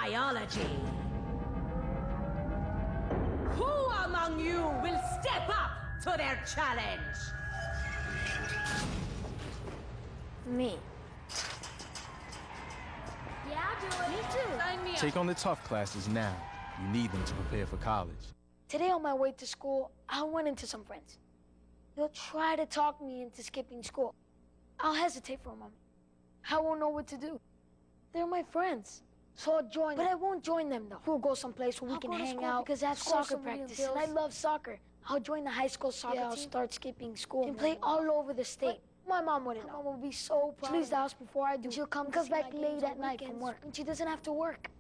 biology. Who among you will step up to their challenge? Me. Yeah, I'll do it. Me too. Sign me up. Take on the tough classes now. You need them to prepare for college. Today on my way to school, I run into some friends. They'll try to talk me into skipping school. I'll hesitate for a moment. I won't know what to do. They're my friends. So I'll join them. But I won't join them, though. We'll go someplace where we can hang out because I have soccer practice, and I love soccer. I'll join the high school soccer team. I'll start skipping school and play all over the state. My mom wouldn't know. My mom will be so proud. She leaves the house before I do. She'll come comes back late at night from work, and she doesn't have to work.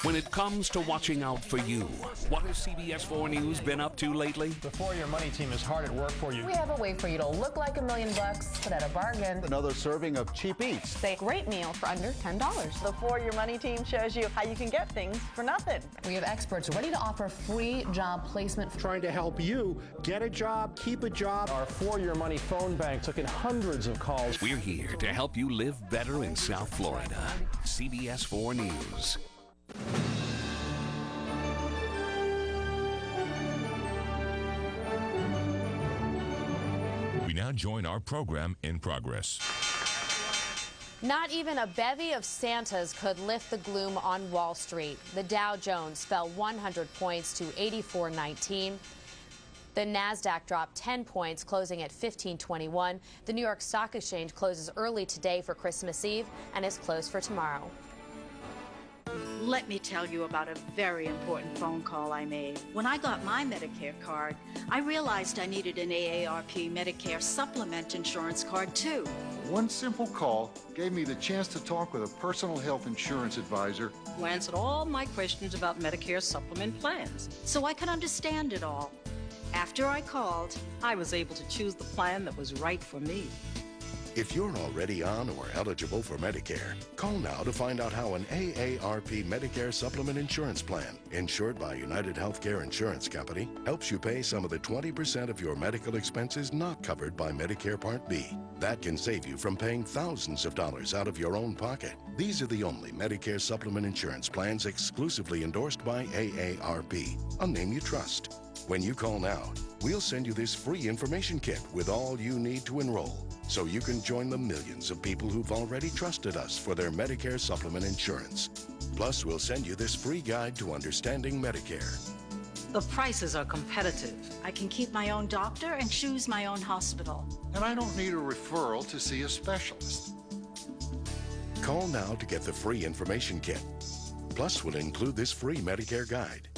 When it comes to watching out for you, what has CBS 4 News been up to lately? The For Your Money team is hard at work for you. We have a way for you to look like $1 million, but at a bargain. Another serving of cheap eats. A great meal for under $10. The For Your Money team shows you how you can get things for nothing. We have experts ready to offer free job placement. Trying to help you get a job, keep a job. Our For Your Money phone bank took in hundreds of calls. We're here to help you live better in South Florida. CBS 4 News. We now join our program in progress. Not even a bevy of Santas could lift the gloom on Wall Street. The Dow Jones fell 100 points to 84.19. The NASDAQ dropped 10 points, closing at 1521. The New York Stock Exchange closes early today for Christmas Eve and is closed for tomorrow. Let me tell you about a very important phone call I made. When I got my Medicare card, I realized I needed an AARP Medicare Supplement insurance card too. One simple call gave me the chance to talk with a personal health insurance advisor who answered all my questions about Medicare supplement plans, so I could understand it all. After I called, I was able to choose the plan that was right for me. If you're already on or eligible for Medicare, call now to find out how an AARP Medicare Supplement Insurance Plan, insured by United Healthcare Insurance Company, helps you pay some of the 20% of your medical expenses not covered by Medicare Part B. That can save you from paying thousands of dollars out of your own pocket. These are the only Medicare Supplement Insurance Plans exclusively endorsed by AARP, a name you trust. When you call now, we'll send you this free information kit with all you need to enroll, so you can join the millions of people who've already trusted us for their Medicare supplement insurance. Plus, we'll send you this free guide to understanding Medicare. The prices are competitive. I can keep my own doctor and choose my own hospital. and I don't need a referral to see a specialist. Call now to get the free information kit. Plus, we'll include this free Medicare guide.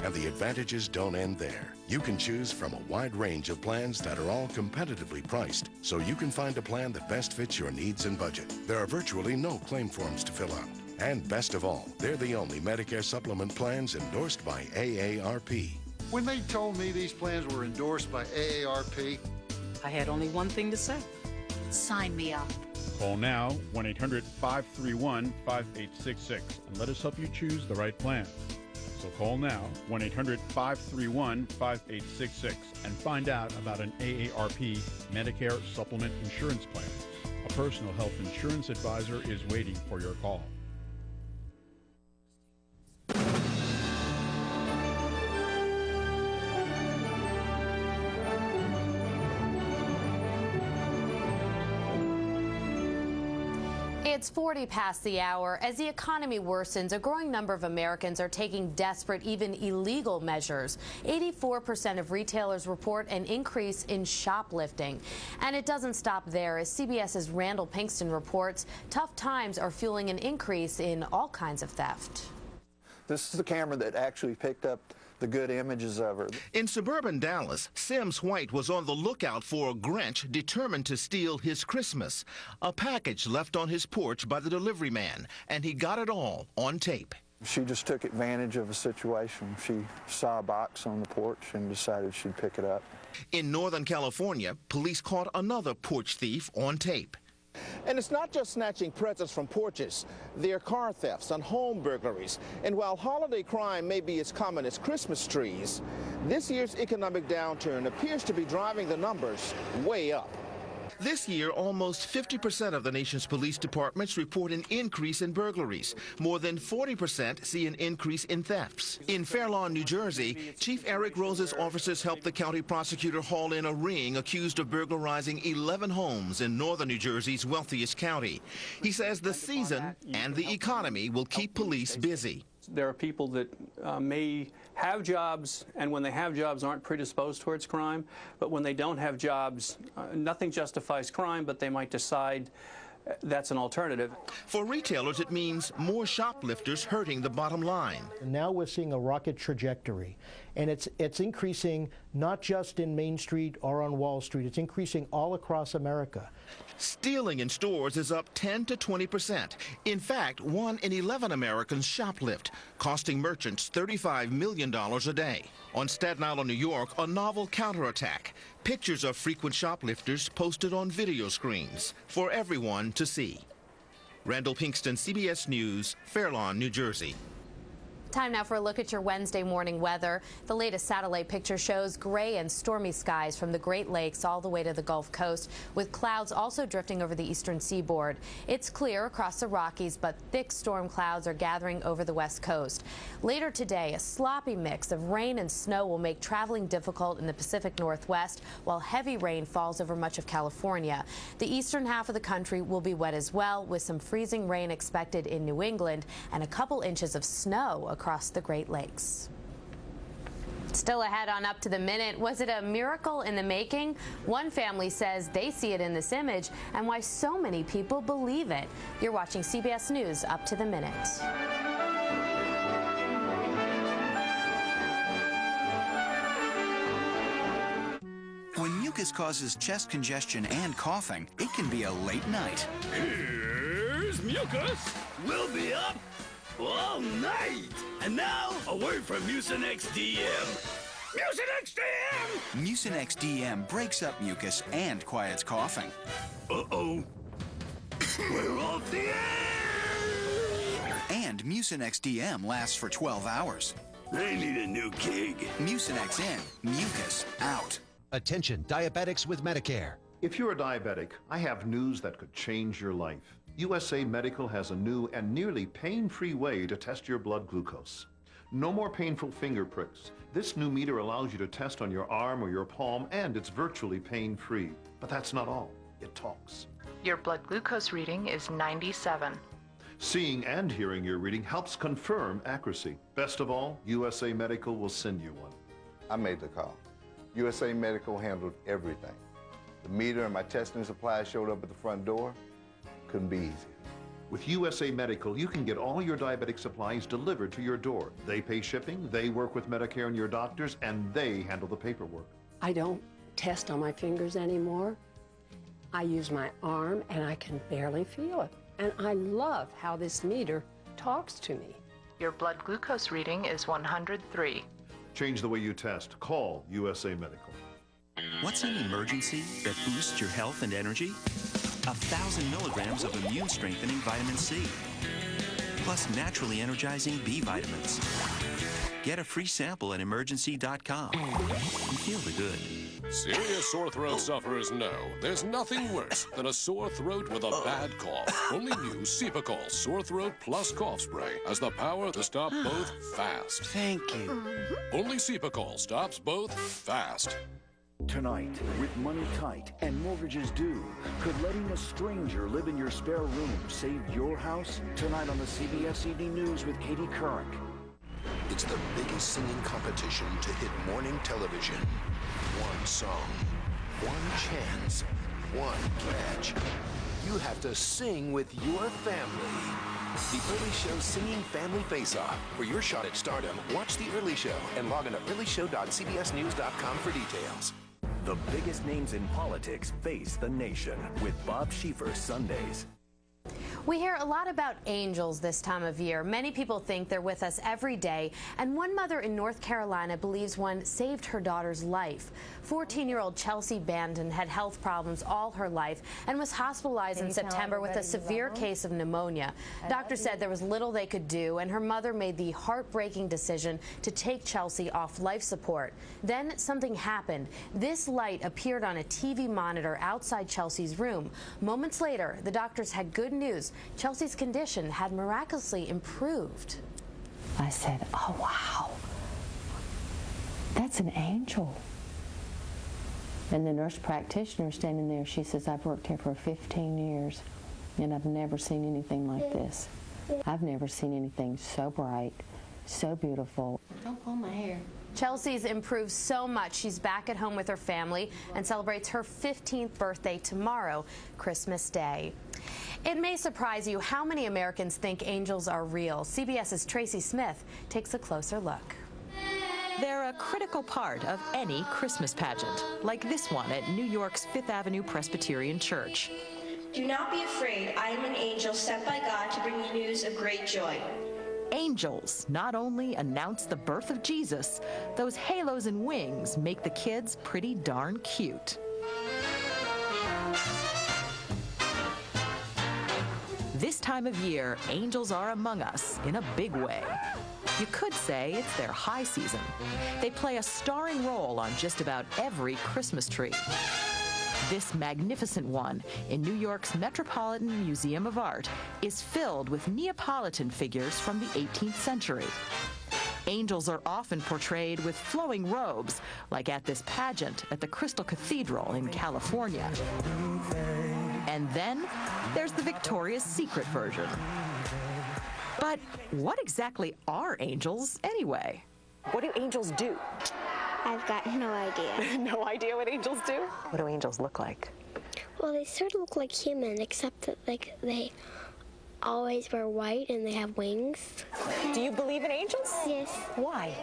And the advantages don't end there. You can choose from a wide range of plans that are all competitively priced, so you can find a plan that best fits your needs and budget. There are virtually no claim forms to fill out. And best of all, they're the only Medicare supplement plans endorsed by AARP. When they told me these plans were endorsed by AARP, I had only one thing to say. Sign me up. Call now, 1-800-531-5866, and let us help you choose the right plan. So call now, 1-800-531-5866, and find out about an AARP Medicare Supplement Insurance Plan. A personal health insurance advisor is waiting for your call. It's 40 past the hour. As the economy worsens, a growing number of Americans are taking desperate, even illegal measures. 84% of retailers report an increase in shoplifting. And it doesn't stop there. As CBS's Randall Pinkston reports, tough times are fueling an increase in all kinds of theft. This is the camera that actually picked up the good images of her. In suburban Dallas, Sims White was on the lookout for a Grinch determined to steal his Christmas. A package left on his porch by the delivery man, and he got it all on tape. She just took advantage of a situation. She saw a box on the porch and decided she'd pick it up. In Northern California, police caught another porch thief on tape. And it's not just snatching presents from porches. There are car thefts and home burglaries. And while holiday crime may be as common as Christmas trees, this year's economic downturn appears to be driving the numbers way up. This year, almost 50% of the nation's police departments report an increase in burglaries. More than 40% see an increase in thefts. In Fair Lawn, New Jersey, Chief Eric Rose's officers helped the county prosecutor haul in a ring accused of burglarizing 11 homes in northern New Jersey's wealthiest county. He says the season and the economy will keep police busy. There are people that may have jobs, and when they have jobs aren't predisposed towards crime, but when they don't have jobs, nothing justifies crime, but they might decide that's an alternative. For retailers, it means more shoplifters hurting the bottom line. Now we're seeing a rocket trajectory, and it's increasing not just in Main Street or on Wall Street, it's increasing all across America. Stealing in stores is up 10 to 20%. In fact, 1 in 11 Americans shoplift, costing merchants $35 million a day. On Staten Island, New York, a novel counterattack. Pictures of frequent shoplifters posted on video screens for everyone to see. Randall Pinkston, CBS News, Fair Lawn, New Jersey. Time now for a look at your Wednesday morning weather. The latest satellite picture shows gray and stormy skies from the Great Lakes all the way to the Gulf Coast, with clouds also drifting over the eastern seaboard. It's clear across the Rockies, but thick storm clouds are gathering over the West Coast. Later today, a sloppy mix of rain and snow will make traveling difficult in the Pacific Northwest, while heavy rain falls over much of California. The eastern half of the country will be wet as well, with some freezing rain expected in New England and a couple inches of snow across the Great Lakes. Still ahead on Up to the Minute, was it a miracle in the making? One family says they see it in this image, and why so many people believe it. You're watching CBS News Up to the Minute. When mucus causes chest congestion and coughing, it can be a late night. Here's mucus. We'll be up all night. And now, a word from Mucinex DM. Mucinex DM! Mucinex DM breaks up mucus and quiets coughing. Uh-oh. We're off the air! And Mucinex DM lasts for 12 hours. I need a new gig. Mucinex in, mucus out. Attention, diabetics with Medicare. If you're a diabetic, I have news that could change your life. USA Medical has a new and nearly pain-free way to test your blood glucose. No more painful finger pricks. This new meter allows you to test on your arm or your palm, and it's virtually pain-free. But that's not all. It talks. Your blood glucose reading is 97. Seeing and hearing your reading helps confirm accuracy. Best of all, USA Medical will send you one. I made the call. USA Medical handled everything. The meter and my testing supplies showed up at the front door. Couldn't be easier. With USA Medical, you can get all your diabetic supplies delivered to your door. They pay shipping, they work with Medicare and your doctors, and they handle the paperwork. I don't test on my fingers anymore. I use my arm, and I can barely feel it. And I love how this meter talks to me. Your blood glucose reading is 103. Change the way you test. Call USA Medical. What's an emergency that boosts your health and energy? 1,000 milligrams of immune-strengthening vitamin C, plus naturally energizing B vitamins. Get a free sample at emergency.com and feel the good. Serious sore throat sufferers know there's nothing worse than a sore throat with a bad cough. Only new Cepacol Sore Throat Plus Cough Spray has the power to stop both fast. Thank you. Only Cepacol stops both fast. Tonight, with money tight and mortgages due, could letting a stranger live in your spare room save your house? Tonight on the CBS Evening News with Katie Couric. It's the biggest singing competition to hit morning television. One song, one chance, one catch. You have to sing with your family. The Early Show Singing Family Face-Off. For your shot at stardom, watch The Early Show and log on to earlyshow.cbsnews.com for details. The biggest names in politics face the nation with Bob Schieffer Sundays. We hear a lot about angels this time of year. Many people think they're with us every day, and one mother in North Carolina believes one saved her daughter's life. 14-year-old Chelsea Bandon had health problems all her life and was hospitalized in September with a severe case of pneumonia. Doctors said there was little they could do, and her mother made the heartbreaking decision to take Chelsea off life support. Then something happened. This light appeared on a TV monitor outside Chelsea's room. Moments later, the doctors had good news. Chelsea's condition had miraculously improved. I said, oh, wow, that's an angel. And the nurse practitioner standing there, she says, I've worked here for 15 years, and I've never seen anything like this. I've never seen anything so bright, so beautiful. Don't pull my hair. Chelsea's improved so much. She's back at home with her family and celebrates her 15th birthday tomorrow, Christmas Day. It may surprise you how many Americans think angels are real. CBS's Tracy Smith takes a closer look. They're a critical part of any Christmas pageant, like this one at New York's Fifth Avenue Presbyterian Church. Do not be afraid. I am an angel sent by God to bring you news of great joy. Angels not only announce the birth of Jesus, those halos and wings make the kids pretty darn cute. This time of year, angels are among us in a big way. You could say it's their high season. They play a starring role on just about every Christmas tree. This magnificent one in New York's Metropolitan Museum of Art is filled with Neapolitan figures from the 18th century. Angels are often portrayed with flowing robes, like at this pageant at the Crystal Cathedral in California. And then there's the Victoria's Secret version. But what exactly are angels anyway? What do angels do? I've got no idea. No idea what angels do? What do angels look like? Well, they sort of look like humans, except that they always wear white and they have wings. Do you believe in angels? Yes. Why?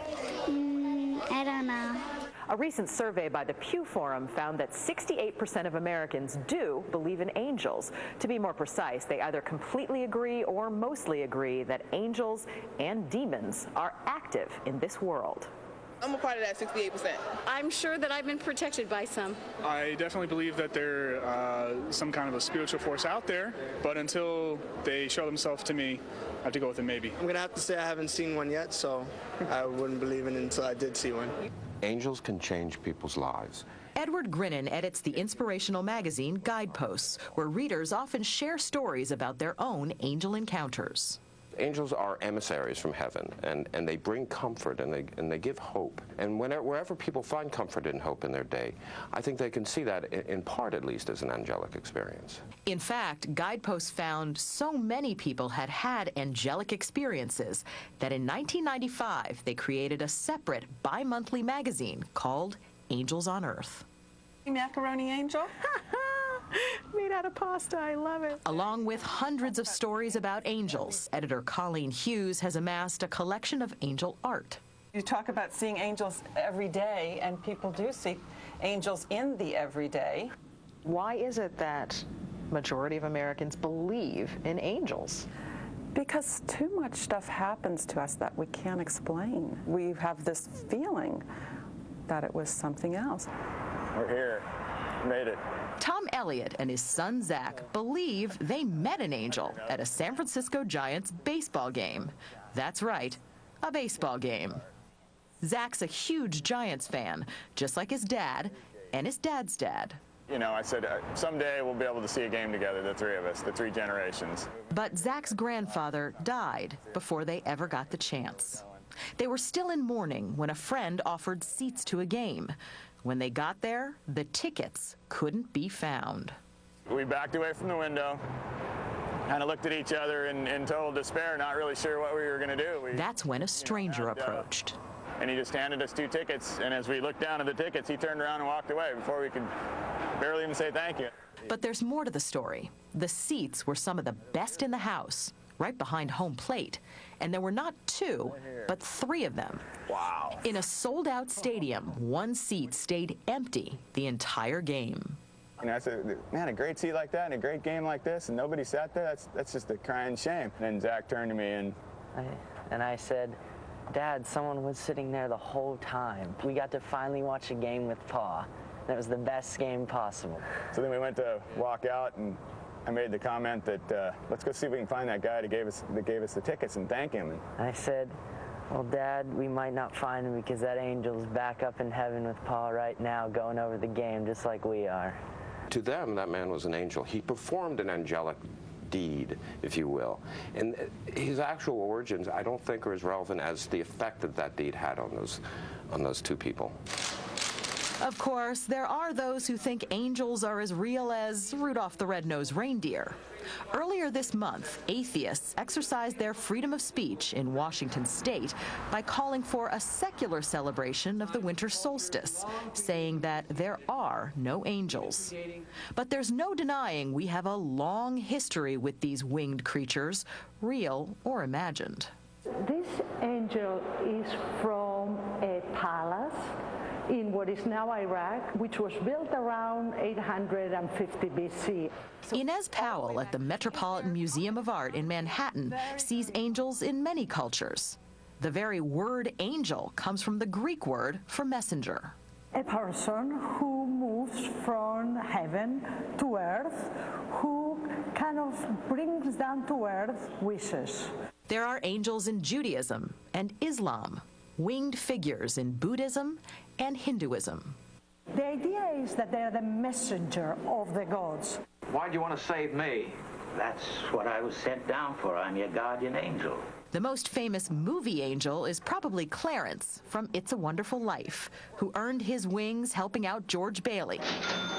I don't know. A recent survey by the Pew Forum found that 68% of Americans do believe in angels. To be more precise, they either completely agree or mostly agree that angels and demons are active in this world. I'm a part of that 68%. I'm sure that I've been protected by some. I definitely believe that they're some kind of a spiritual force out there, but until they show themselves to me, I have to go with a maybe. I'm going to have to say I haven't seen one yet, so I wouldn't believe in it until I did see one. Angels can change people's lives. Edward Grinnan edits the inspirational magazine Guideposts, where readers often share stories about their own angel encounters. Angels are emissaries from heaven, and they bring comfort and they give hope. And wherever people find comfort and hope in their day, I think they can see that, in part at least, as an angelic experience. In fact, Guideposts found so many people had had angelic experiences that in 1995 they created a separate bi-monthly magazine called Angels on Earth. Macaroni angel? Made out of pasta, I love it. Along with hundreds of stories about angels, editor Colleen Hughes has amassed a collection of angel art. You talk about seeing angels every day, and people do see angels in the everyday. Why is it that majority of Americans believe in angels? Because too much stuff happens to us that we can't explain. We have this feeling that it was something else. We're here. Made it. Tom Elliott and his son Zach believe they met an angel at a San Francisco Giants baseball game. That's right, a baseball game. Zach's a huge Giants fan, just like his dad and his dad's dad. You know, I said, someday we'll be able to see a game together, the three of us, the three generations. But Zach's grandfather died before they ever got the chance. They were still in mourning when a friend offered seats to a game. When they got there, the tickets couldn't be found. We backed away from the window, kind of looked at each other in total despair, not really sure what we were going to do. That's when a stranger approached. And he just handed us 2 tickets, and as we looked down at the tickets, he turned around and walked away before we could barely even say thank you. But there's more to the story. The seats were some of the best in the house, right behind home plate. And there were not 2, but 3 of them. Wow. In a sold-out stadium, 1 seat stayed empty the entire game. You know, I said, man, a great seat like that and a great game like this, and nobody sat there, that's just a crying shame. And then Zach turned to me and I said, Dad, someone was sitting there the whole time. We got to finally watch a game with Pa. And it was the best game possible. So then we went to walk out, and I made the comment that let's go see if we can find that guy that gave us the tickets and thank him. I said, well, Dad, we might not find him because that angel's back up in heaven with Pa right now going over the game just like we are. To them, that man was an angel. He performed an angelic deed, if you will. And his actual origins, I don't think, are as relevant as the effect that that deed had on those two people. Of course, there are those who think angels are as real as Rudolph the Red-Nosed Reindeer. Earlier this month, atheists exercised their freedom of speech in Washington state by calling for a secular celebration of the winter solstice, saying that there are no angels. But there's no denying we have a long history with these winged creatures, real or imagined. This angel is from a palace in what is now Iraq, which was built around 850 BC. Inez Powell at the Metropolitan Museum of Art in Manhattan sees angels in many cultures. The very word angel comes from the Greek word for messenger. A person who moves from heaven to earth, who kind of brings down to earth wishes. There are angels in Judaism and Islam, winged figures in Buddhism and Hinduism. The idea is that they are the messenger of the gods. Why do you want to save me? That's what I was sent down for. I'm your guardian angel. The most famous movie angel is probably Clarence from It's a Wonderful Life, who earned his wings helping out George Bailey,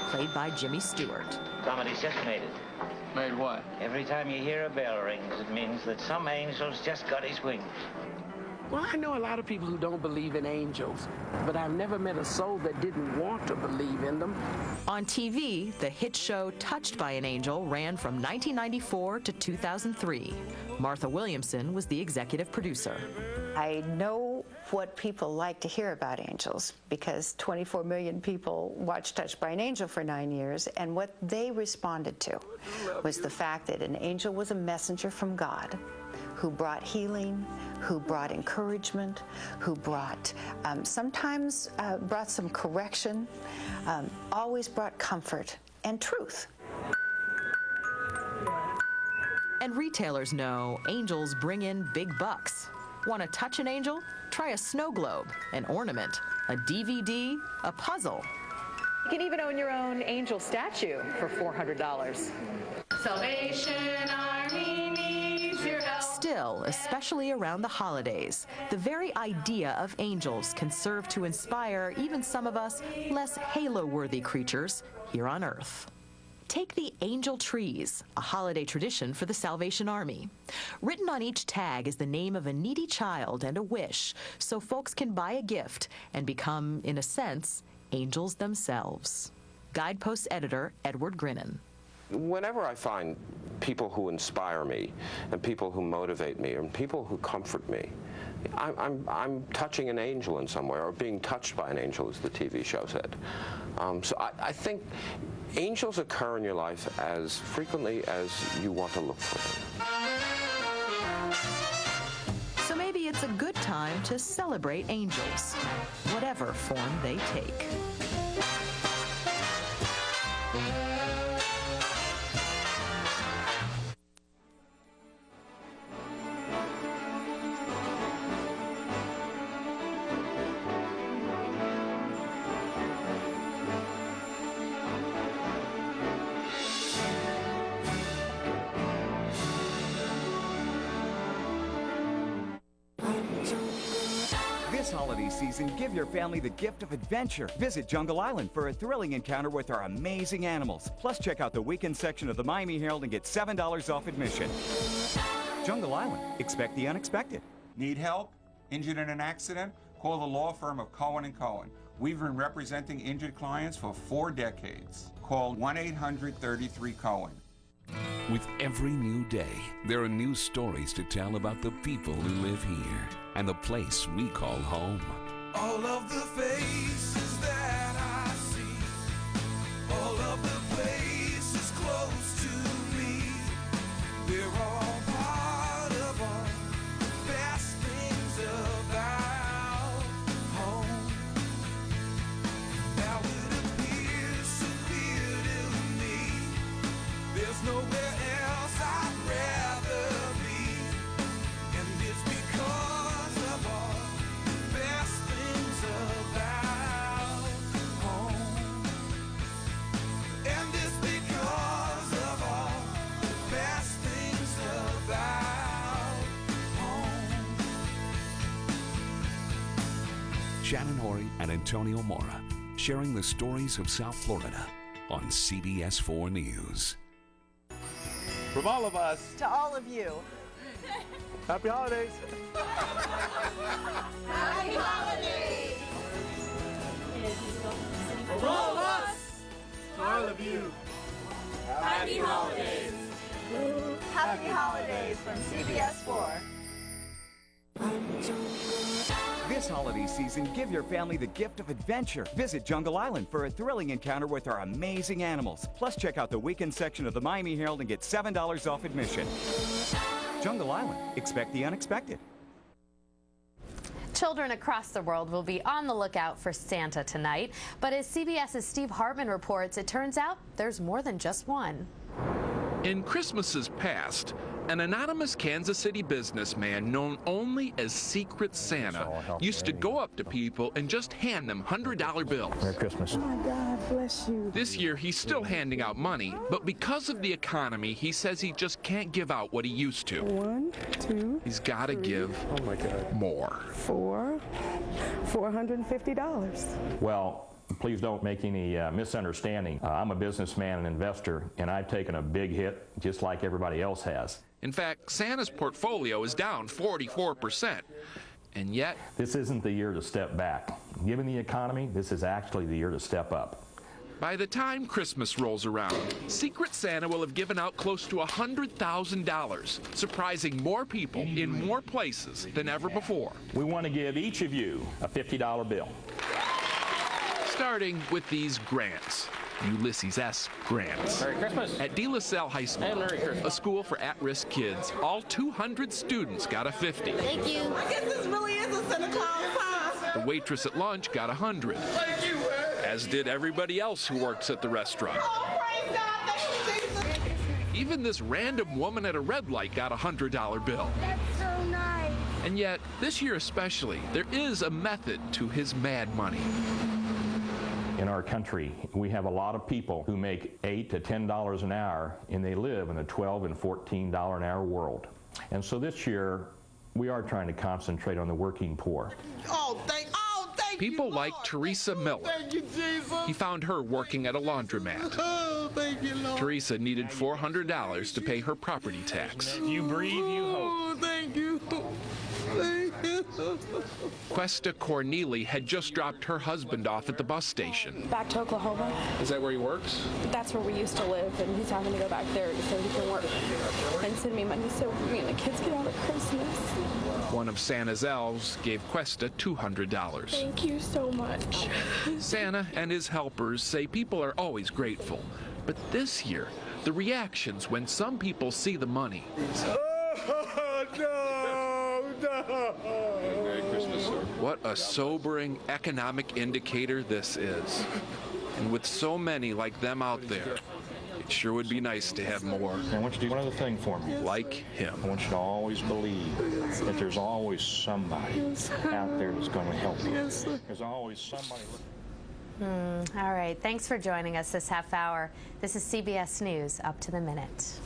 played by Jimmy Stewart. Somebody's just made it. Made what? Every time you hear a bell rings, it means that some angel's just got his wings. Well, I know a lot of people who don't believe in angels, but I've never met a soul that didn't want to believe in them. On TV, the hit show Touched by an Angel ran from 1994 to 2003. Martha Williamson was the executive producer. I know what people like to hear about angels because 24 million people watched Touched by an Angel for 9 years, and what they responded to was the fact that an angel was a messenger from God who brought healing, who brought encouragement, who brought, sometimes brought some correction, always brought comfort and truth. And retailers know angels bring in big bucks. Want to touch an angel? Try a snow globe, an ornament, a DVD, a puzzle. You can even own your own angel statue for $400. Salvation Army needs your help. Still, especially around the holidays, the very idea of angels can serve to inspire even some of us less halo-worthy creatures here on Earth. Take the angel trees, a holiday tradition for the Salvation Army. Written on each tag is the name of a needy child and a wish, so folks can buy a gift and become, in a sense, angels themselves. Guidepost editor Edward Grinnan. Whenever I find people who inspire me and people who motivate me and people who comfort me, I'm touching an angel in some way, or being touched by an angel, as the TV show said. So I think angels occur in your life as frequently as you want to look for them. So maybe it's a good time to celebrate angels, whatever form they take. This holiday season, give your family the gift of adventure. Visit Jungle Island for a thrilling encounter with our amazing animals. Plus, check out the weekend section of the Miami Herald and get $7 off admission. Jungle Island. Expect the unexpected. Need help? Injured in an accident? Call the law firm of Cohen & Cohen. We've been representing injured clients for 4 decades. Call 1-800-33-COHEN. With every new day, there are new stories to tell about the people who live here and the place we call home. All of the faces that I see, all of the There's nowhere else I'd rather be, and it's because of all the best things about home. And it's because of all the best things about home. Shannon Horry and Antonio Mora sharing the stories of South Florida on CBS 4 News. From all of us To all of you. Happy holidays. Happy holidays. From all of us to all of you. Happy holidays. Happy holidays from CBS 4. This holiday season, give your family the gift of adventure. Visit Jungle Island for a thrilling encounter with our amazing animals. Plus, check out the weekend section of the Miami Herald and get $7 off admission. Jungle Island. Expect the unexpected. Children across the world will be on the lookout for Santa tonight. But as CBS's Steve Hartman reports, it turns out there's more than just one. In Christmases past, an anonymous Kansas City businessman known only as Secret Santa used to go up to people and just hand them $100 bills. Merry Christmas. Oh my God, bless you. This year, he's still handing out money, but because of the economy, he says he just can't give out what he used to. 1, 2, He's got to give more. 4, $450. Well, please don't make any misunderstanding. I'm a businessman and investor, and I've taken a big hit just like everybody else has. In fact, Santa's portfolio is down 44%. And yet, this isn't the year to step back. Given the economy, this is actually the year to step up. by the time Christmas rolls around, Secret Santa will have given out close to $100,000, surprising more people in more places than ever before. We want to give each of you a $50 bill. Starting with these grants. Ulysses S. grants. Merry Christmas. At De La Salle High School, And Merry Christmas. a school for at-risk kids, all 200 students got a 50. Thank you. I guess this really is a Santa Claus, huh? The waitress at lunch got 100. Thank you, as did everybody else who works at the restaurant. Oh, praise God. Thank you, Jesus. Even this random woman at a red light got a $100 bill. That's so nice. And yet, this year especially, there is a method to his mad money. In our country, we have a lot of people who make $8 to $10 an hour, and they live in a $12 and $14 an hour world. And so this year, we are trying to concentrate on the working poor. Thank People you, like Lord. Teresa Miller. Thank you, Jesus. He found her working at a laundromat. Oh, thank you, Lord. Teresa needed $400 to pay her property tax. If you breathe, you hope. Oh, thank you. Thank you. Questa Corneli had just dropped her husband off at the bus station. Back to Oklahoma. Is that where he works? That's where we used to live, and he's having to go back there so he can work and send me money so me and the kids get out at Christmas. One of Santa's elves gave Questa $200. Thank you so much. Santa and his helpers say people are always grateful. But this year, the reactions when some people see the money. Oh, no. Merry Christmas, sir. What a sobering economic indicator this is. And with so many like them out there, it sure would be nice to have more. I want you to do one other thing for me. Like him. I want you to always believe that there's always somebody out there that's going to help you. There's always somebody. All right, thanks for joining us this half hour. This is CBS News, Up to the Minute.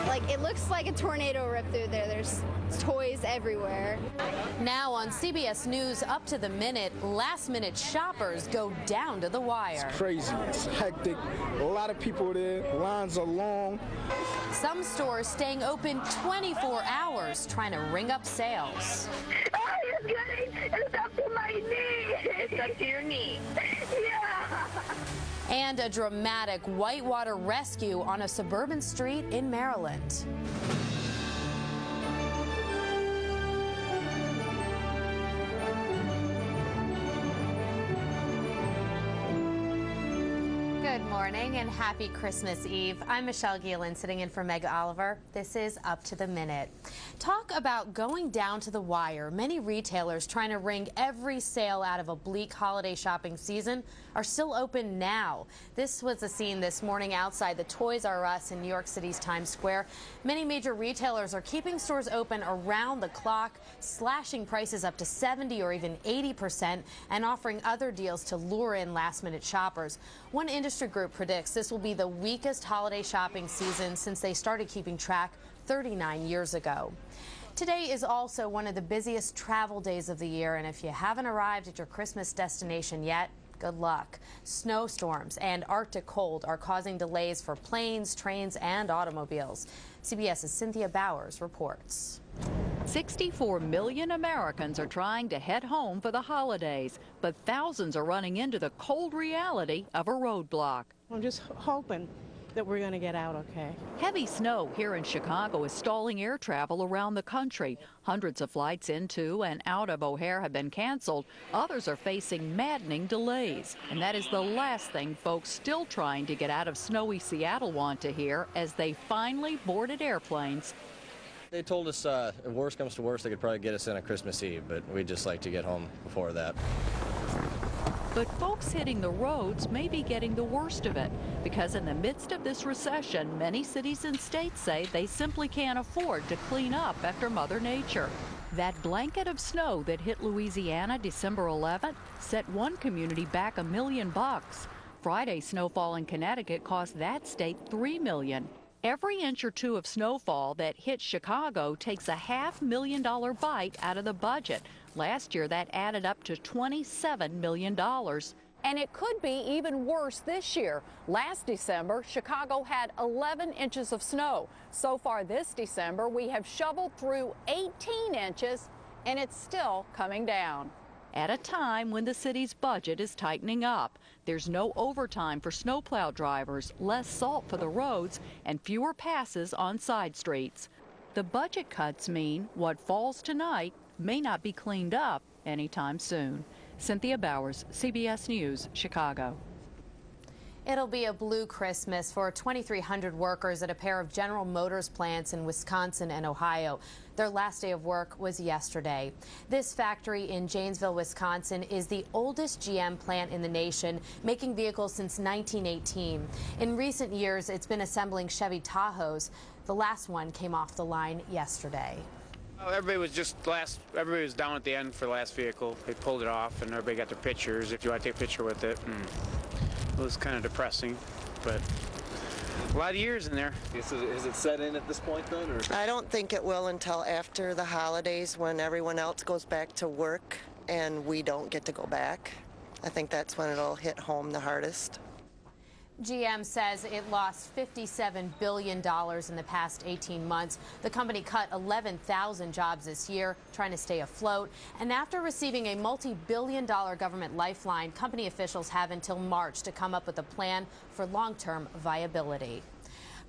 Like, it looks like a tornado ripped through there. There's toys everywhere. Now on CBS News, Up to the Minute, last-minute shoppers go down to the wire. It's crazy. It's hectic. A lot of people there. Lines are long. Some stores staying open 24 hours, trying to ring up sales. Oh, it's good. It's up to my knee. It's up to your knee. Yeah. And a dramatic whitewater rescue on a suburban street in Maryland. Good Good morning and happy Christmas Eve. I'm Michelle Gielan sitting in for Meg Oliver. This is Up to the Minute. Talk about going down to the wire. Many retailers trying to wring every sale out of a bleak holiday shopping season are still open now. This was the scene this morning outside the Toys R Us in New York City's Times Square. Many major retailers are keeping stores open around the clock, slashing prices up to 70 or even 80% and offering other deals to lure in last-minute shoppers. One industry group predicts this will be the weakest holiday shopping season since they started keeping track 39 years ago. Today is also one of the busiest travel days of the year, and if you haven't arrived at your Christmas destination yet, good luck. Snowstorms and Arctic cold are causing delays for planes, trains, and automobiles. CBS's Cynthia Bowers reports. 64 million Americans are trying to head home for the holidays, but thousands are running into the cold reality of a roadblock. I'm just hoping that we're going to get out okay. Heavy snow here in Chicago is stalling air travel around the country. Hundreds of flights into and out of O'Hare have been canceled. Others are facing maddening delays. And that is the last thing folks still trying to get out of snowy Seattle want to hear as they finally boarded airplanes. They told us if worst comes to worst, they could probably get us in on Christmas Eve, but we'd just like to get home before that. But folks hitting the roads may be getting the worst of it, because in the midst of this recession, many cities and states say they simply can't afford to clean up after Mother Nature. That blanket of snow that hit Louisiana December 11th set one community back $1 million. Friday's snowfall in Connecticut cost that state $3 million. Every inch or two of snowfall that hits Chicago takes a $500,000 bite out of the budget. Last year, that added up to $27 million. And it could be even worse this year. Last December, Chicago had 11 inches of snow. So far this December, we have shoveled through 18 inches, and it's still coming down. At a time when the city's budget is tightening up, there's no overtime for snowplow drivers, less salt for the roads, and fewer passes on side streets. The budget cuts mean what falls tonight may not be cleaned up anytime soon. Cynthia Bowers, CBS News, Chicago. It'll be a blue Christmas for 2,300 workers at a pair of General Motors plants in Wisconsin and Ohio. Their last day of work was yesterday. This factory in Janesville, Wisconsin is the oldest GM plant in the nation, making vehicles since 1918. In recent years, it's been assembling Chevy Tahoes. The last one came off the line yesterday. Everybody was down at the end for the last vehicle. They pulled it off and everybody got their pictures if you want to take a picture with it. It was kind of depressing, but a lot of years in there. Is it set in at this point then? Or? I don't think it will until after the holidays when everyone else goes back to work and we don't get to go back. I think that's when it'll hit home the hardest. GM says it lost $57 billion in the past 18 months. The company cut 11,000 jobs this year, trying to stay afloat. And after receiving a multi-billion-dollar government lifeline, company officials have until March to come up with a plan for long-term viability.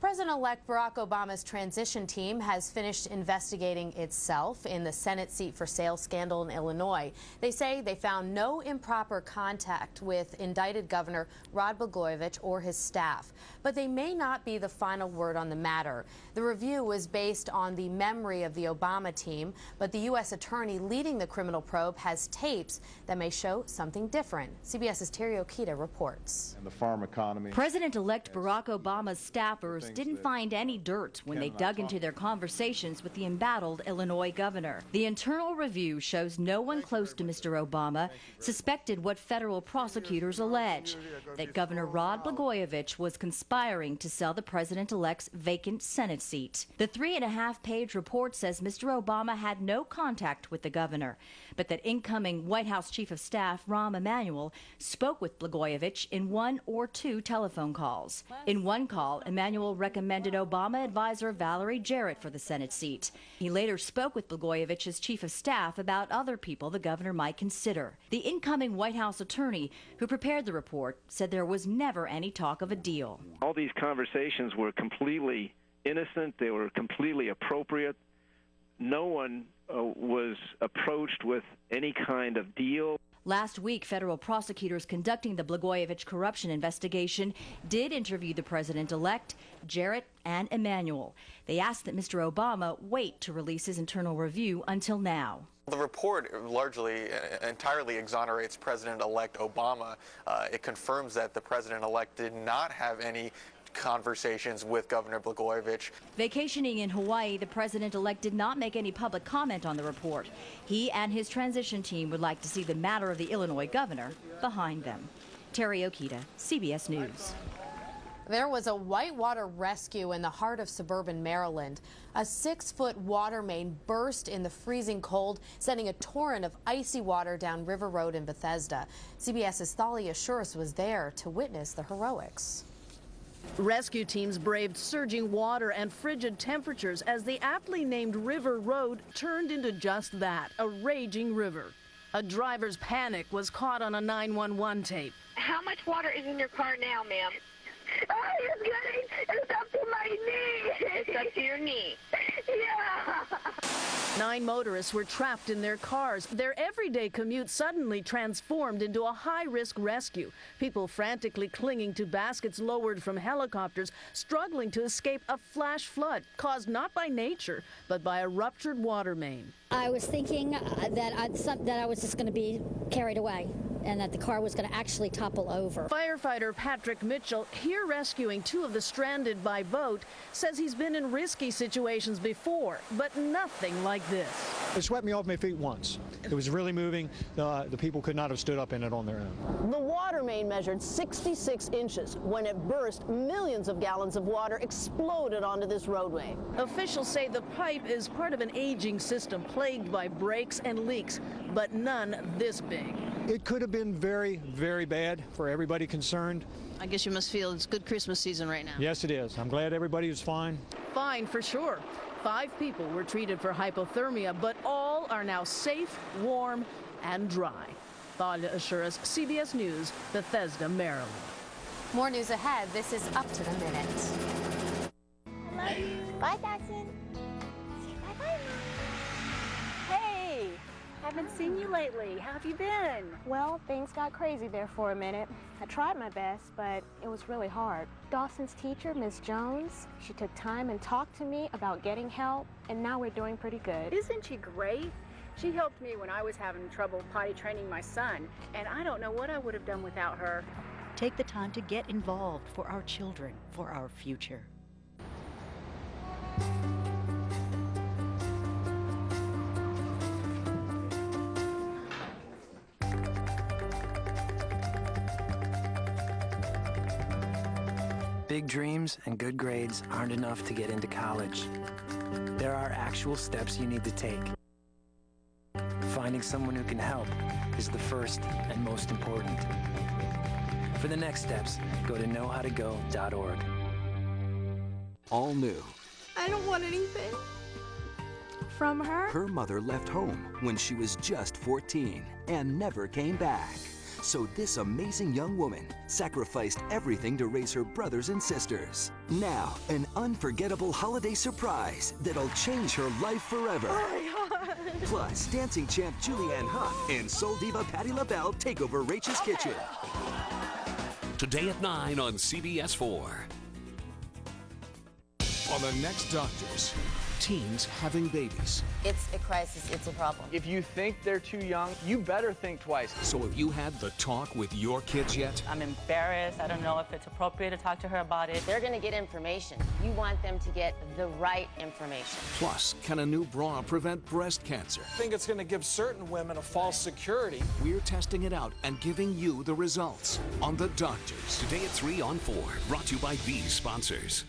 President-elect Barack Obama's transition team has finished investigating itself in the Senate seat for sale scandal in Illinois. They say they found no improper contact with indicted Governor Rod Blagojevich or his staff, but they may not be the final word on the matter. The review was based on the memory of the Obama team, but the U.S. attorney leading the criminal probe has tapes that may show something different. CBS's Terry Okita reports. And the farm economy. President-elect Barack Obama's staffers didn't find any dirt when they dug into their conversations with the embattled Illinois governor. The internal review shows no one close to Mr. Obama suspected what federal prosecutors allege, that Governor Rod Blagojevich was conspiring to sell the president-elect's vacant Senate seat. The 3.5-page report says Mr. Obama had no contact with the governor, but that incoming White House Chief of Staff Rahm Emanuel spoke with Blagojevich in 1 or 2 telephone calls. In one call, Emanuel recommended Obama advisor Valerie Jarrett for the Senate seat. He later spoke with Blagojevich's chief of staff about other people the governor might consider. The incoming White House attorney who prepared the report said there was never any talk of a deal. All these conversations were completely innocent. They were completely appropriate. No one was approached with any kind of deal. Last week, federal prosecutors conducting the Blagojevich corruption investigation did interview the president-elect, Jarrett and Emanuel. They asked that Mr. Obama wait to release his internal review until now. The report largely, entirely exonerates President-elect Obama. It confirms that the president-elect did not have any conversations with Governor Blagojevich. Vacationing in Hawaii, the president-elect did not make any public comment on the report. He and his transition team would like to see the matter of the Illinois governor behind them. Terry Okita, CBS News. There was a whitewater rescue in the heart of suburban Maryland. A 6-foot water main burst in the freezing cold, sending a torrent of icy water down River Road in Bethesda. CBS's Thalia Shuris was there to witness the heroics. Rescue teams braved surging water and frigid temperatures as the aptly named River Road turned into just that, a raging river. A driver's panic was caught on a 911 tape. How much water is in your car now, ma'am? It's up to my knee. It's up to your knee. Yeah. 9 motorists were trapped in their cars. Their everyday commute suddenly transformed into a high-risk rescue. People frantically clinging to baskets lowered from helicopters, struggling to escape a flash flood caused not by nature, but by a ruptured water main. I was thinking that I was just going to be carried away and that the car was going to actually topple over. Firefighter Patrick Mitchell, here rescuing 2 of the stranded by boat, says he's been in risky situations before, but nothing like this. It swept me off my feet once. It was really moving. The people could not have stood up in it on their own. The water main measured 66 inches. When it burst, millions of gallons of water exploded onto this roadway. Officials say the pipe is part of an aging system plagued by breaks and leaks, but none this big. It could have been very, very bad for everybody concerned. I guess you must feel it's good Christmas season right now. Yes, it is. I'm glad everybody is fine. Fine for sure. 5 people were treated for hypothermia, but all are now safe, warm, and dry. Thalia Assuras, CBS News, Bethesda, Maryland. More news ahead. This is Up to the Minute. I love you. Bye, Dawson. Say bye-bye, Mom. Hey, haven't seen you lately. How have you been? Well, things got crazy there for a minute. I tried my best, but it was really hard. Dawson's teacher, Miss Jones, she took time and talked to me about getting help, and now we're doing pretty good. Isn't she great? She helped me when I was having trouble potty training my son, and I don't know what I would have done without her. Take the time to get involved for our children, for our future. Big dreams and good grades aren't enough to get into college. There are actual steps you need to take. Finding someone who can help is the first and most important. For the next steps, go to knowhowtogo.org. All new. I don't want anything from her. Her mother left home when she was just 14 and never came back. So this amazing young woman sacrificed everything to raise her brothers and sisters. Now, an unforgettable holiday surprise that'll change her life forever. Oh my God. Plus, dancing champ Julianne Hough and soul diva Patti LaBelle take over Rachel's Kitchen. Today at 9 on CBS 4. On the next Doctors, teens having babies. It's a crisis, it's a problem. If you think they're too young, you better think twice. So have you had the talk with your kids yet? I'm embarrassed. I don't know if it's appropriate to talk to her about it. They're going to get information. You want them to get the right information. Plus, can a new bra prevent breast cancer? I think it's going to give certain women a false security. We're testing it out and giving you the results on The Doctors. Today at 3 on 4. Brought to you by these sponsors.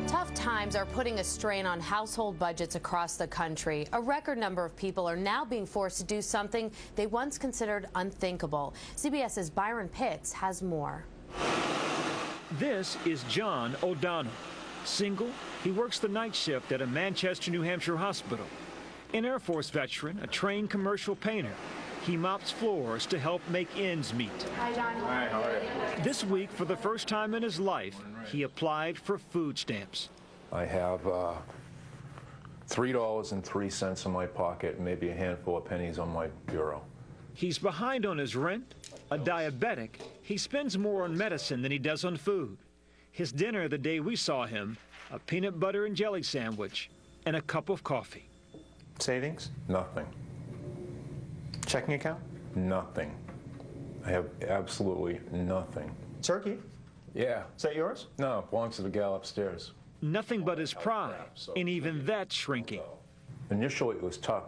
Tough times are putting a strain on household budgets across the country. A record number of people are now being forced to do something they once considered unthinkable. CBS's Byron Pitts has more. This is John O'Donnell. Single, he works the night shift at a Manchester, New Hampshire hospital. An Air Force veteran, a trained commercial painter. He mops floors to help make ends meet. Hi, John. Hi, how are you? This week, for the first time in his life, he applied for food stamps. I have $3.03 in my pocket and maybe a handful of pennies on my bureau. He's behind on his rent, a diabetic. He spends more on medicine than he does on food. His dinner the day we saw him, a peanut butter and jelly sandwich and a cup of coffee. Savings? Nothing. Checking account? Nothing. I have absolutely nothing. Turkey? Yeah. Is that yours? No, it belongs to the gal upstairs. Nothing but his pride, and even that's shrinking. Initially, it was tough,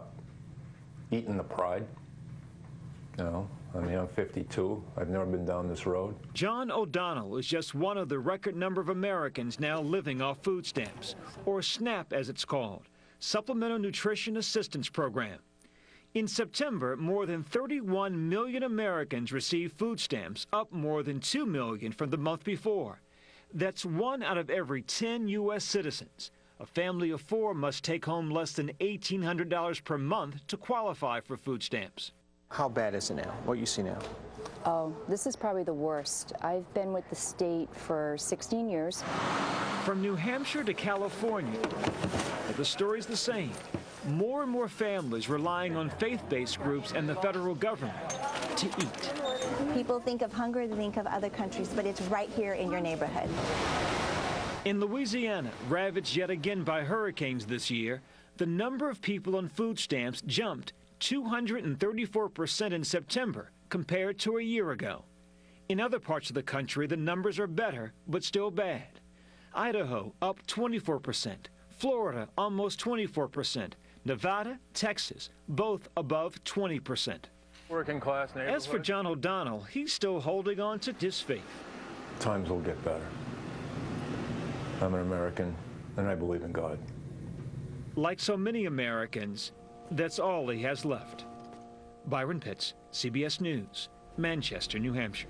eating the pride. You know, I mean, I'm 52. I've never been down this road. John O'Donnell is just one of the record number of Americans now living off food stamps, or SNAP as it's called, Supplemental Nutrition Assistance Program. In September, more than 31 million Americans received food stamps, up more than 2 million from the month before. That's 1 out of every 10 U.S. citizens. A family of 4 must take home less than $1,800 per month to qualify for food stamps. How bad is it now? What you see now? Oh, this is probably the worst. I've been with the state for 16 years. From New Hampshire to California, the story's the same. More and more families relying on faith-based groups and the federal government to eat. People think of hunger, they think of other countries, but it's right here in your neighborhood. In Louisiana, ravaged yet again by hurricanes this year, the number of people on food stamps jumped 234% in September compared to a year ago. In other parts of the country, the numbers are better, but still bad. Idaho up 24%, Florida almost 24%, Nevada, Texas, both above 20%. Working class neighborhood. As for John O'Donnell, he's still holding on to his faith. Times will get better. I'm an American, and I believe in God. Like so many Americans, that's all he has left. Byron Pitts, CBS News, Manchester, New Hampshire.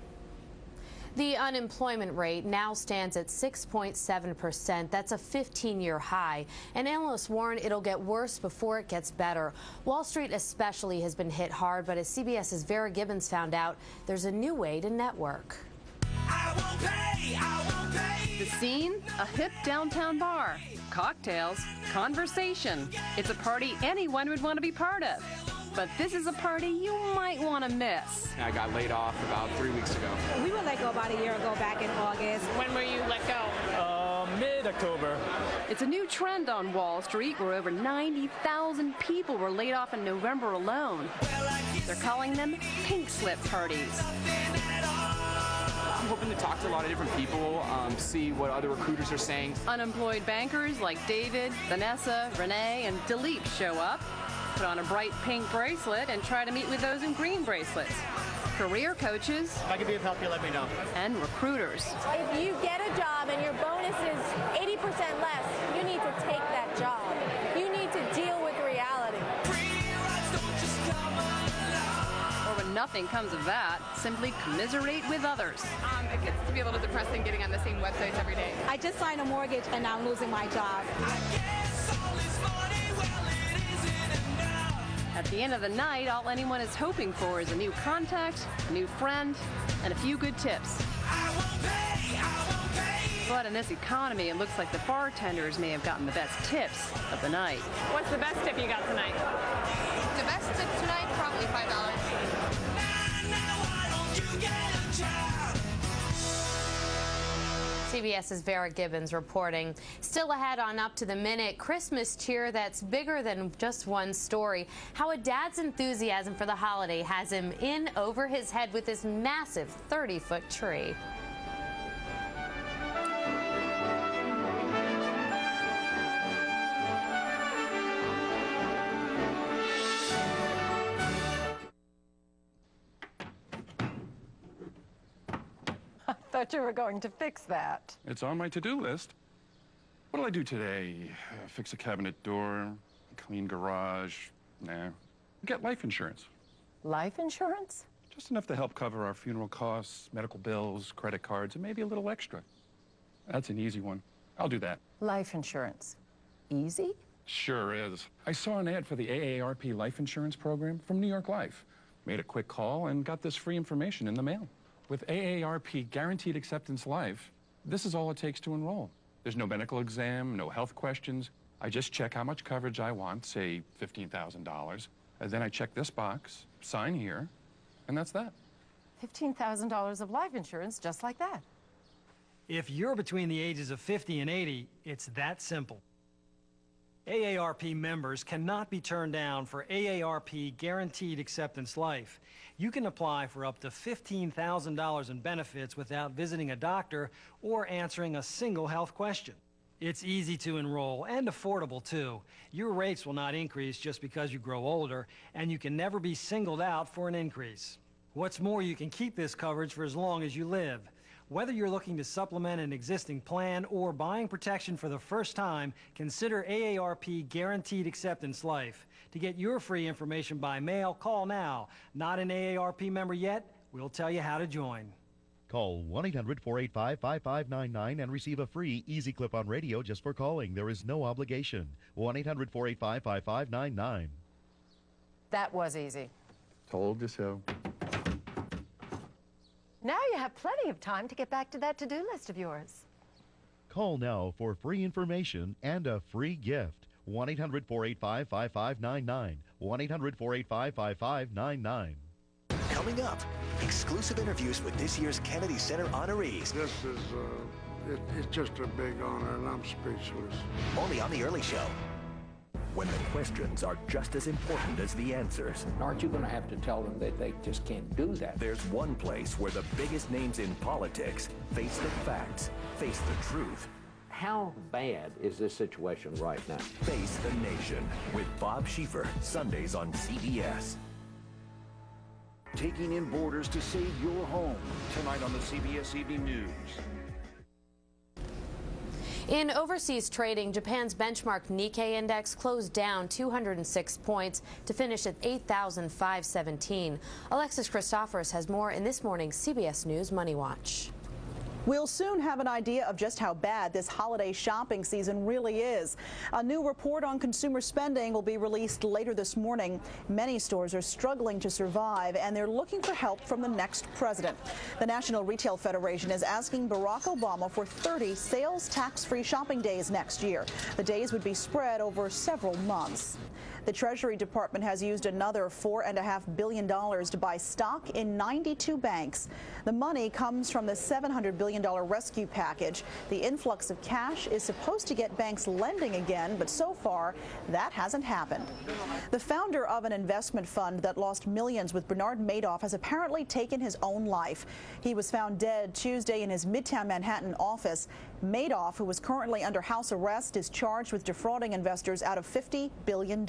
The unemployment rate now stands at 6.7%. That's a 15-year high. And analysts warn it'll get worse before it gets better. Wall Street especially has been hit hard, but as CBS's Vera Gibbons found out, there's a new way to network. The scene? A hip downtown bar. Cocktails, conversation. It's a party anyone would want to be part of. But this is a party you might want to miss. I got laid off about 3 weeks ago. We were let go about a year ago, back in August. When were you let go? Mid-October. It's a new trend on Wall Street where over 90,000 people were laid off in November alone. They're calling them pink slip parties. I'm hoping to talk to a lot of different people, see what other recruiters are saying. Unemployed bankers like David, Vanessa, Renee, and Dilip show up, put on a bright pink bracelet, and try to meet with those in green bracelets. Career coaches. If I can be of help, you let me know. And recruiters. If you get a job and your bonus is 80% less, you need to take that job. You need to deal with reality. Or when nothing comes of that, simply commiserate with others. It gets to be a little depressing getting on the same websites every day. I just signed a mortgage and now I'm losing my job. At the end of the night, all anyone is hoping for is a new contact, a new friend, and a few good tips. But in this economy, it looks like the bartenders may have gotten the best tips of the night. What's the best tip you got tonight? The best tip tonight, probably $5. CBS's Vera Gibbons reporting. Still ahead on Up to the Minute, Christmas cheer that's bigger than just one story. How a dad's enthusiasm for the holiday has him in over his head with this massive 30-foot tree. Thought you were going to fix that. It's on my to-do list. What'll I do today? Fix a cabinet door, clean garage. Nah. Get life insurance. Life insurance? Just enough to help cover our funeral costs, medical bills, credit cards, and maybe a little extra. That's an easy one. I'll do that. Life insurance. Easy? Sure is. I saw an ad for the AARP life insurance program from New York Life. Made a quick call and got this free information in the mail. With AARP Guaranteed Acceptance Life, this is all it takes to enroll. There's no medical exam, no health questions. I just check how much coverage I want, say $15,000, and then I check this box, sign here, and that's that. $15,000 of life insurance just like that. If you're between the ages of 50 and 80, it's that simple. AARP members cannot be turned down for AARP Guaranteed Acceptance Life. You can apply for up to $15,000 in benefits without visiting a doctor or answering a single health question. It's easy to enroll and affordable too. Your rates will not increase just because you grow older, and you can never be singled out for an increase. What's more, you can keep this coverage for as long as you live. Whether you're looking to supplement an existing plan or buying protection for the first time, consider AARP Guaranteed Acceptance Life. To get your free information by mail, call now. Not an AARP member yet? We'll tell you how to join. Call 1-800-485-5599 and receive a free Easy Clip on radio just for calling. There is no obligation. 1-800-485-5599. That was easy. Told you so. Now you have plenty of time to get back to that to-do list of yours. Call now for free information and a free gift. 1-800-485-5599. 1-800-485-5599. Coming up, exclusive interviews with this year's Kennedy Center honorees. This is, it's just a big honor, and I'm speechless. Only on The Early Show. When the questions are just as important as the answers. Aren't you going to have to tell them that they just can't do that? There's one place where the biggest names in politics face the facts, face the truth. How bad is this situation right now? Face the Nation with Bob Schieffer, Sundays on CBS. Taking in borders to save your home, tonight on the CBS Evening News. In overseas trading, Japan's benchmark Nikkei index closed down 206 points to finish at 8,517. Alexis Christoforous has more in this morning's CBS News Money Watch. We'll soon have an idea of just how bad this holiday shopping season really is. A new report on consumer spending will be released later this morning. Many stores are struggling to survive, and they're looking for help from the next president. The National Retail Federation is asking Barack Obama for 30 sales tax-free shopping days next year. The days would be spread over several months. The Treasury Department has used another $4.5 billion to buy stock in 92 banks. The money comes from the $700 billion rescue package. The influx of cash is supposed to get banks lending again, but so far that hasn't happened. The founder of an investment fund that lost millions with Bernard Madoff has apparently taken his own life. He was found dead Tuesday in his Midtown Manhattan office. Madoff, who is currently under house arrest, is charged with defrauding investors out of $50 billion.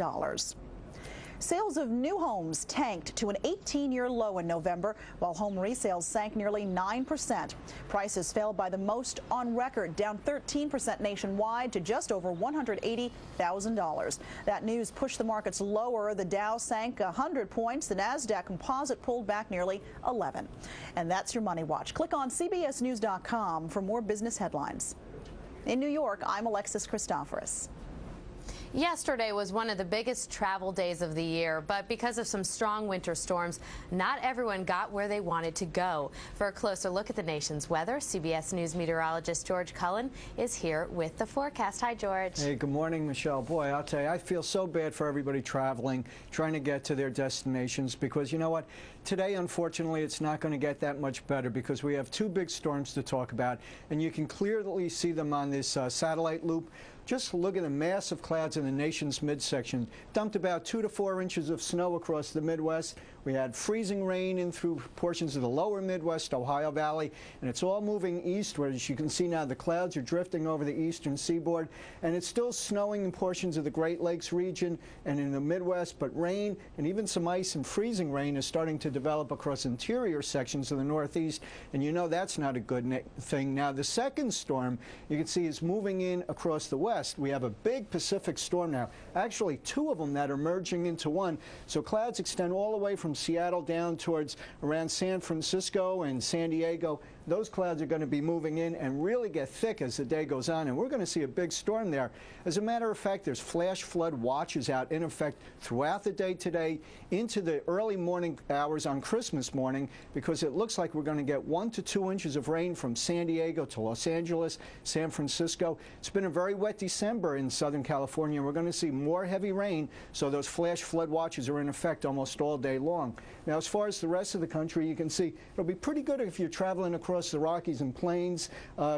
Sales of new homes tanked to an 18-year low in November, while home resales sank nearly 9%. Prices fell by the most on record, down 13% nationwide to just over $180,000. That news pushed the markets lower. The Dow sank 100 points. The NASDAQ composite pulled back nearly 11. And that's your Money Watch. Click on CBSNews.com for more business headlines. In New York, I'm Alexis Christoforous. Yesterday was one of the biggest travel days of the year, but because of some strong winter storms, not everyone got where they wanted to go. For a closer look at the nation's weather, CBS News meteorologist George Cullen is here with the forecast. Hi, George. Hey, good morning, Michelle. Boy, I'll tell you, I feel so bad for everybody traveling, trying to get to their destinations, because you know what? Today, unfortunately, it's not going to get that much better because we have two big storms to talk about, and you can clearly see them on this satellite loop. Just look at the massive clouds in the nation's midsection. Dumped about 2 to 4 inches of snow across the Midwest. We had freezing rain in through portions of the lower Midwest, Ohio Valley, and it's all moving eastward. As you can see now, the clouds are drifting over the eastern seaboard, and it's still snowing in portions of the Great Lakes region and in the Midwest, but rain and even some ice and freezing rain is starting to develop across interior sections of the Northeast, and you know that's not a good thing. Now, the second storm, you can see, is moving in across the west. We have a big Pacific storm now, actually two of them that are merging into one. So clouds extend all the way from Seattle down towards around San Francisco and San Diego. Those clouds are going to be moving in and really get thick as the day goes on, and we're going to see a big storm there. As a matter of fact, there's flash flood watches out in effect throughout the day today into the early morning hours on Christmas morning, because it looks like we're going to get 1 to 2 inches of rain from San Diego to Los Angeles, San Francisco. It's been a very wet December in Southern California. We're going to see more heavy rain, so those flash flood watches are in effect almost all day long. Now, as far as the rest of the country, you can see it'll be pretty good if you're traveling across the Rockies and Plains,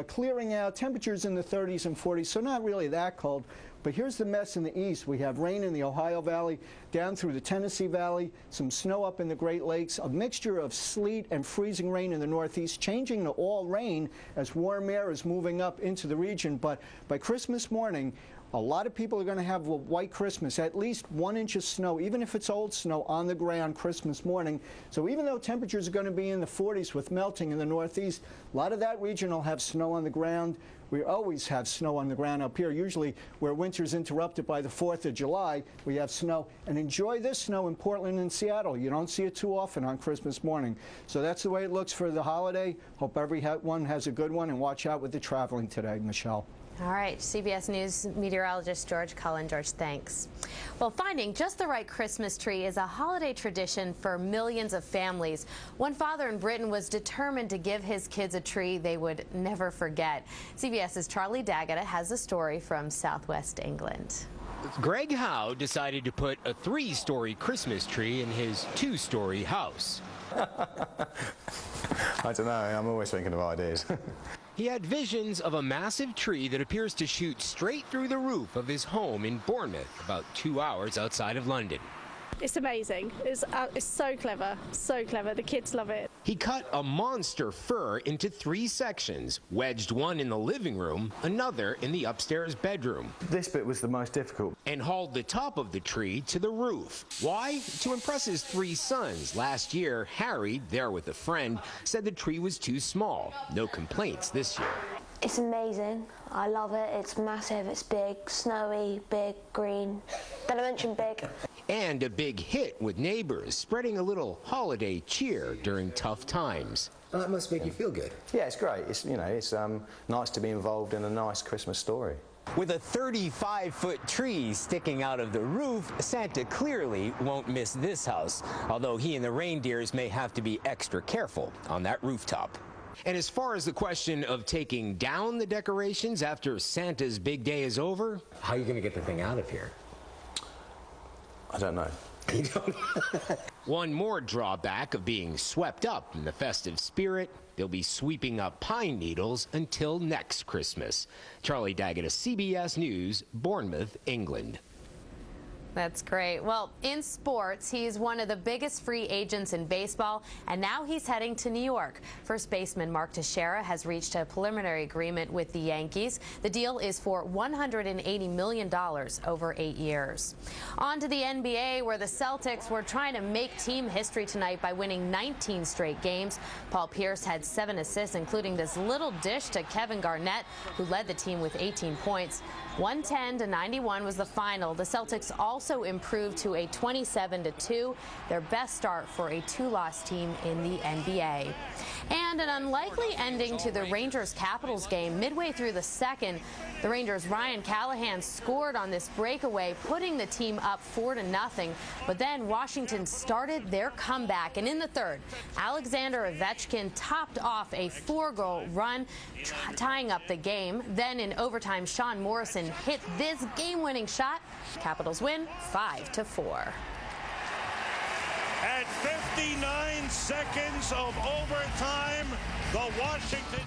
clearing out, temperatures in the 30s and 40s, so not really that cold. But here's the mess in the east. We have rain in the Ohio Valley, down through the Tennessee Valley, some snow up in the Great Lakes, a mixture of sleet and freezing rain in the Northeast, changing to all rain as warm air is moving up into the region. But by Christmas morning, a lot of people are going to have a white Christmas, at least 1 inch of snow, even if it's old snow, on the ground Christmas morning. So even though temperatures are going to be in the 40s with melting in the Northeast, a lot of that region will have snow on the ground. We always have snow on the ground up here. Usually where winter's interrupted by the 4th of July, we have snow. And enjoy this snow in Portland and Seattle. You don't see it too often on Christmas morning. So that's the way it looks for the holiday. Hope everyone has a good one, and watch out with the traveling today, Michelle. All right, CBS News meteorologist George Cullen. George, thanks. Well, finding just the right Christmas tree is a holiday tradition for millions of families. One father in Britain was determined to give his kids a tree they would never forget. CBS's Charlie Daggett has a story from Southwest England. Greg Howe decided to put a 3-story Christmas tree in his 2-story house. I don't know, I'm always thinking of ideas. He had visions of a massive tree that appears to shoot straight through the roof of his home in Bournemouth, about 2 hours outside of London. It's amazing. It's so clever, so clever. The kids love it. He cut a monster fir into 3 sections, wedged one in the living room, another in the upstairs bedroom. This bit was the most difficult. And hauled the top of the tree to the roof. Why? To impress his 3 sons. Last year, Harry, there with a friend, said the tree was too small. No complaints this year. It's amazing. I love it. It's massive, it's big, snowy, big, green. Did I mention big? And a big hit with neighbors, spreading a little holiday cheer during tough times. Well, that must make you feel good. Yeah, it's great. It's, you know, it's nice to be involved in a nice Christmas story. With a 35-foot tree sticking out of the roof, Santa clearly won't miss this house, although he and the reindeers may have to be extra careful on that rooftop. And as far as the question of taking down the decorations after Santa's big day is over, how are you going to get the thing out of here? I don't know. One more drawback of being swept up in the festive spirit, they'll be sweeping up pine needles until next Christmas. Charlie Daggett of CBS News, Bournemouth, England. That's great. Well, in sports, he's one of the biggest free agents in baseball, and now he's heading to New York. First baseman Mark Teixeira has reached a preliminary agreement with the Yankees. The deal is for $180 million over 8 years. On to the NBA, where the Celtics were trying to make team history tonight by winning 19 straight games. Paul Pierce had 7 assists, including this little dish to Kevin Garnett, who led the team with 18 points. 110-91 was the final. The Celtics also improved to a 27-2, their best start for a 2-loss team in the NBA. And an unlikely ending to the Rangers-Capitals game. Midway through the second, the Rangers' Ryan Callahan scored on this breakaway, putting the team up 4-0. But then Washington started their comeback, and in the third, Alexander Ovechkin topped off a 4-goal run, tying up the game. Then in overtime, Sean Morrison hit this game-winning shot. Capitals win 5-4. At 59 seconds of overtime, the Washington...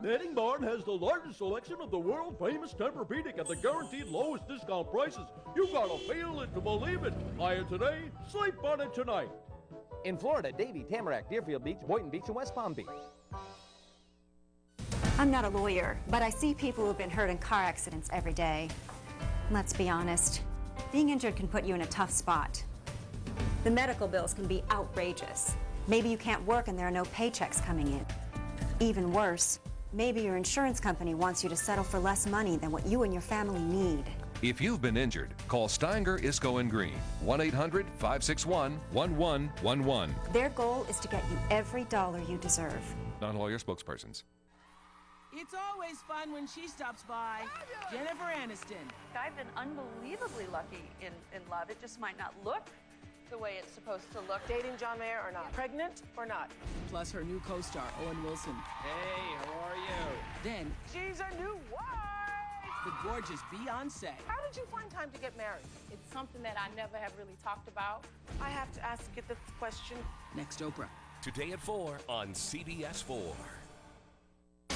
Bedding Barn has the largest selection of the world-famous Tempur-Pedic at the guaranteed lowest discount prices. You gotta feel it to believe it. Buy it today, sleep on it tonight. In Florida, Davie, Tamarack, Deerfield Beach, Boynton Beach, and West Palm Beach. I'm not a lawyer, but I see people who've been hurt in car accidents every day. Let's be honest, being injured can put you in a tough spot. The medical bills can be outrageous. Maybe you can't work and there are no paychecks coming in. Even worse, maybe your insurance company wants you to settle for less money than what you and your family need. If you've been injured, call Steinger, Isco, and Green, 1-800-561-1111. Their goal is to get you every dollar you deserve. Non-lawyer spokespersons. It's always fun when she stops by. Jennifer Aniston. I've been unbelievably lucky in love. It just might not look the way it's supposed to look. Dating John Mayer or not? Pregnant or not? Plus her new co-star, Owen Wilson. Hey, how are you? Then, she's a new wife! The gorgeous Beyonce. How did you find time to get married? It's something that I never have really talked about. I have to get this question. Next, Oprah. Today at 4 on CBS 4.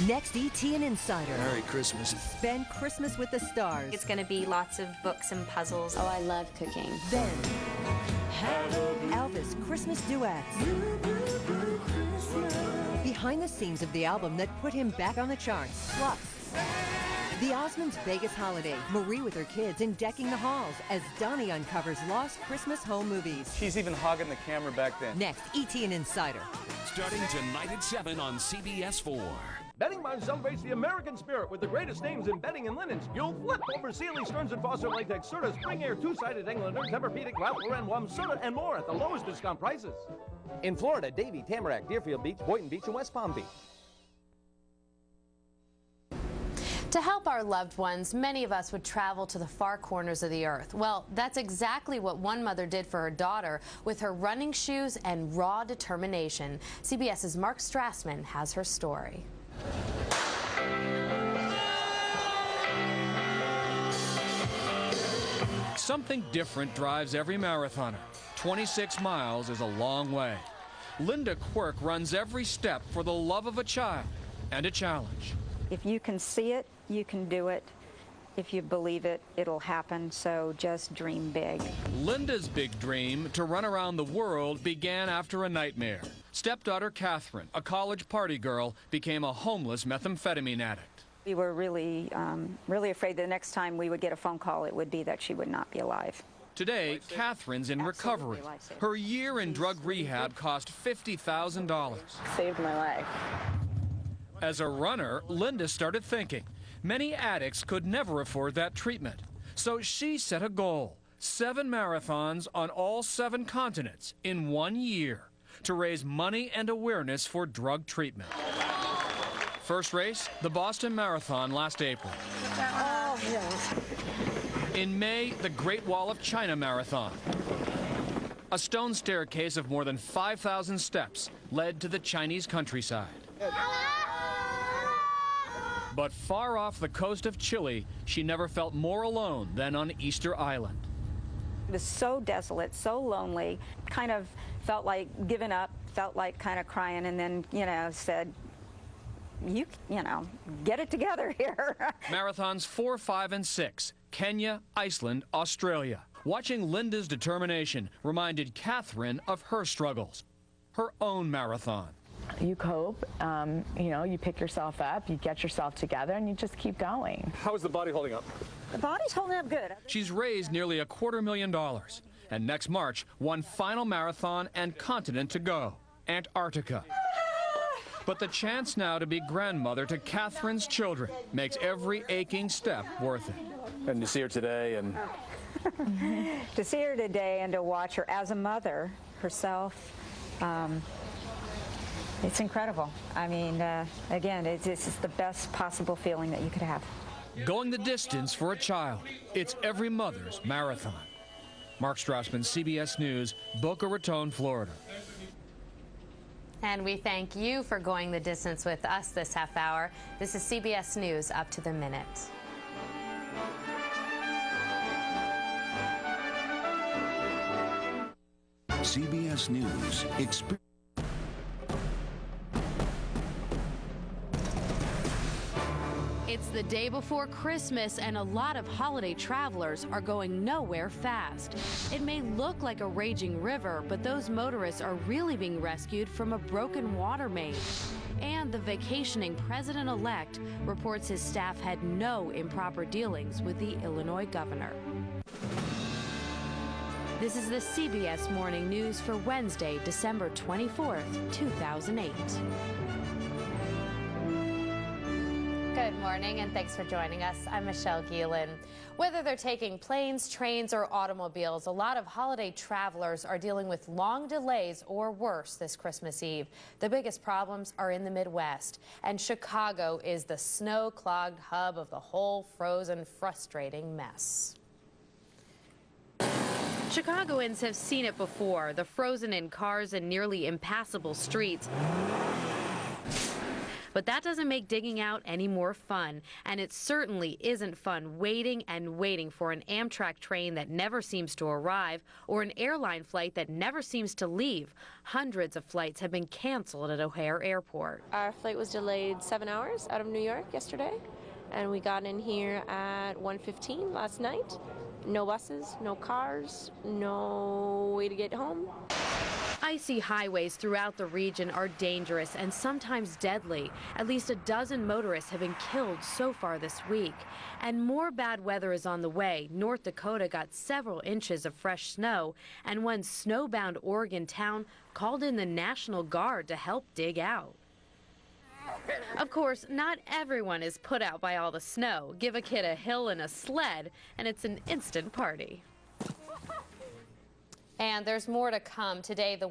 Next, ET and Insider. Merry Christmas. Spend Christmas with the stars. It's going to be lots of books and puzzles. Oh, I love cooking. Then, Elvis Christmas duets. Behind the scenes of the album that put him back on the charts. Plus, the Osmonds Vegas holiday. Marie with her kids and decking the halls as Donnie uncovers lost Christmas home movies. She's even hogging the camera back then. Next, ET and Insider. Starting tonight at 7 on CBS 4. Bedding Barn celebrates the American spirit with the greatest names in bedding and linens. You'll flip over Sealy, Stearns & Foster, Latex, Serta, Spring Air, Two-Sided Englander, Tempur-Pedic, Ralph Lauren, Wum, Serta, and more at the lowest discount prices. In Florida, Davie, Tamarack, Deerfield Beach, Boynton Beach, and West Palm Beach. To help our loved ones, many of us would travel to the far corners of the earth. Well, that's exactly what one mother did for her daughter with her running shoes and raw determination. CBS's Mark Strassman has her story. Something different drives every marathoner. 26 miles is a long way. Linda Quirk runs every step for the love of a child and a challenge. If you can see it, you can do it. If you believe it, it'll happen, so just dream big. Linda's big dream to run around the world began after a nightmare. Stepdaughter Catherine, a college party girl, became a homeless methamphetamine addict. We were really afraid the next time we would get a phone call, it would be that she would not be alive. Today, Catherine's in recovery. Her year in drug rehab cost $50,000. Saved my life. As a runner, Linda started thinking, many addicts could never afford that treatment. So she set a goal, 7 marathons on all 7 continents in 1 year to raise money and awareness for drug treatment. First race, the Boston Marathon last April. Oh, yes. In May, the Great Wall of China Marathon. A stone staircase of more than 5,000 steps led to the Chinese countryside. But far off the coast of Chile, she never felt more alone than on Easter Island. It was so desolate, so lonely, kind of felt like giving up, felt like kind of crying, and then, said, you get it together here. Marathons 4, 5, and 6, Kenya, Iceland, Australia. Watching Linda's determination reminded Catherine of her struggles, her own marathon. You cope, you pick yourself up, you get yourself together, and you just keep going. How is the body holding up? The body's holding up good. She's raised nearly $250,000. And next March, one final marathon and continent to go, Antarctica. But the chance now to be grandmother to Catherine's children makes every aching step worth it. And to see her today and... To see her today and to watch her as a mother herself, it's incredible. I mean, again, this is the best possible feeling that you could have. Going the distance for a child, it's every mother's marathon. Mark Strassman, CBS News, Boca Raton, Florida. And we thank you for going the distance with us this half hour. This is CBS News Up to the Minute. CBS News. the day before Christmas, and a lot of holiday travelers are going nowhere fast. It may look like a raging river, but those motorists are really being rescued from a broken water main. And the vacationing president-elect reports his staff had no improper dealings with the Illinois governor. This is the CBS Morning News for Wednesday, December 24th, 2008. Good morning, and thanks for joining us. I'm Michelle Geelan. Whether they're taking planes, trains, or automobiles, a lot of holiday travelers are dealing with long delays or worse this Christmas Eve. The biggest problems are in the Midwest, and Chicago is the snow-clogged hub of the whole frozen, frustrating mess. Chicagoans have seen it before, the frozen-in cars and nearly impassable streets. But that doesn't make digging out any more fun, and it certainly isn't fun waiting and waiting for an Amtrak train that never seems to arrive or an airline flight that never seems to leave. Hundreds of flights have been canceled at O'Hare Airport. Our flight was delayed 7 hours out of New York yesterday, and we got in here at 1:15 last night. No buses, no cars, no way to get home. Icy highways throughout the region are dangerous and sometimes deadly. At least a dozen motorists have been killed so far this week. And more bad weather is on the way. North Dakota got several inches of fresh snow, and one snowbound Oregon town called in the National Guard to help dig out. Of course, not everyone is put out by all the snow. Give a kid a hill and a sled, and it's an instant party. And there's more to come today. The